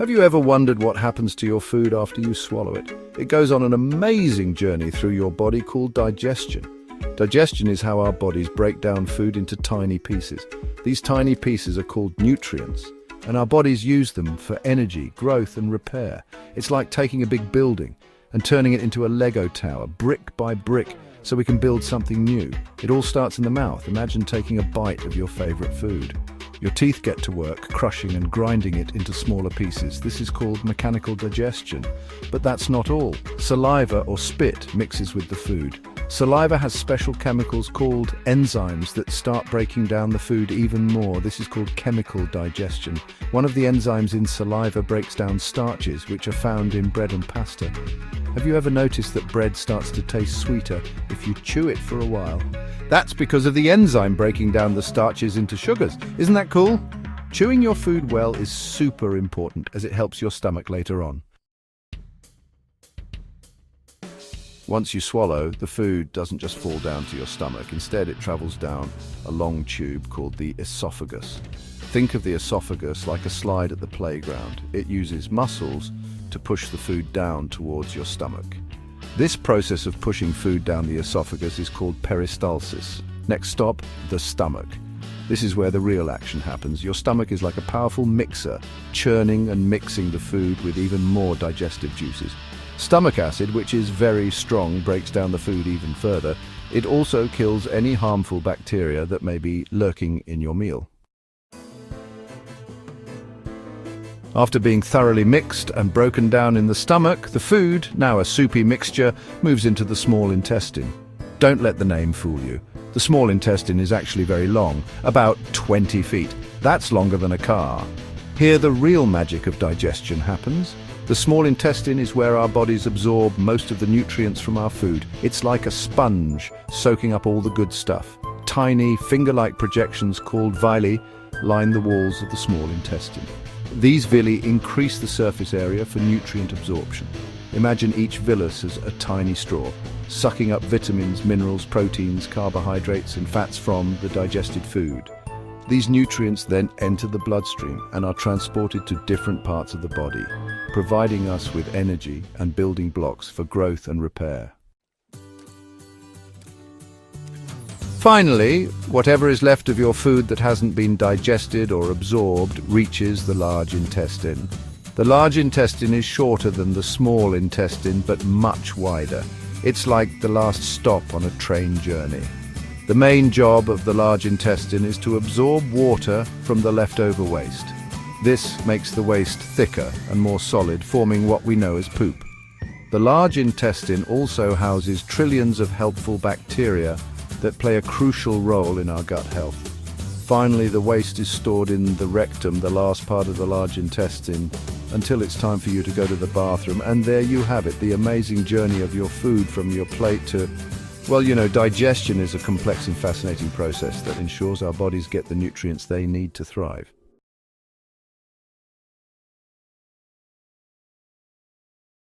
Have you ever wondered what happens to your food after you swallow it? It goes on an amazing journey through your body called digestion. Digestion is how our bodies break down food into tiny pieces. These tiny pieces are called nutrients, and our bodies use them for energy, growth, and repair. It's like taking a big building and turning it into a Lego tower, brick by brick, so we can build something new. It all starts in the mouth. Imagine taking a bite of your favorite food. Your teeth get to work, crushing and grinding it into smaller pieces. This is called mechanical digestion. But that's not all. Saliva or spit mixes with the food. Saliva has special chemicals called enzymes that start breaking down the food even more. This is called chemical digestion. One of the enzymes in saliva breaks down starches, which are found in bread and pasta. Have you ever noticed that bread starts to taste sweeter if you chew it for a while? That's because of the enzyme breaking down the starches into sugars. Isn't that cool? Chewing your food well is super important as it helps your stomach later on. Once you swallow, the food doesn't just fall down to your stomach. Instead, it travels down a long tube called the esophagus. Think of the esophagus like a slide at the playground. It uses muscles to push the food down towards your stomach. This process of pushing food down the esophagus is called peristalsis. Next stop, the stomach. This is where the real action happens. Your stomach is like a powerful mixer, churning and mixing the food with even more digestive juices. Stomach acid, which is very strong, breaks down the food even further. It also kills any harmful bacteria that may be lurking in your meal. After being thoroughly mixed and broken down in the stomach, the food, now a soupy mixture, moves into the small intestine. Don't let the name fool you. The small intestine is actually very long, about 20 feet. That's longer than a car. Here the real magic of digestion happens. The small intestine is where our bodies absorb most of the nutrients from our food. It's like a sponge, soaking up all the good stuff. Tiny, finger-like projections called villi line the walls of the small intestine. These villi increase the surface area for nutrient absorption. Imagine each villus as a tiny straw, sucking up vitamins, minerals, proteins, carbohydrates, and fats from the digested food. These nutrients then enter the bloodstream and are transported to different parts of the body, providing us with energy and building blocks for growth and repair. Finally, whatever is left of your food that hasn't been digested or absorbed reaches the large intestine. The large intestine is shorter than the small intestine, but much wider. It's like the last stop on a train journey. The main job of the large intestine is to absorb water from the leftover waste. This makes the waste thicker and more solid, forming what we know as poop. The large intestine also houses trillions of helpful bacteria that play a crucial role in our gut health. Finally, the waste is stored in the rectum, the last part of the large intestine, until it's time for you to go to the bathroom. And there you have it, the amazing journey of your food from your plate to, well, digestion is a complex and fascinating process that ensures our bodies get the nutrients they need to thrive.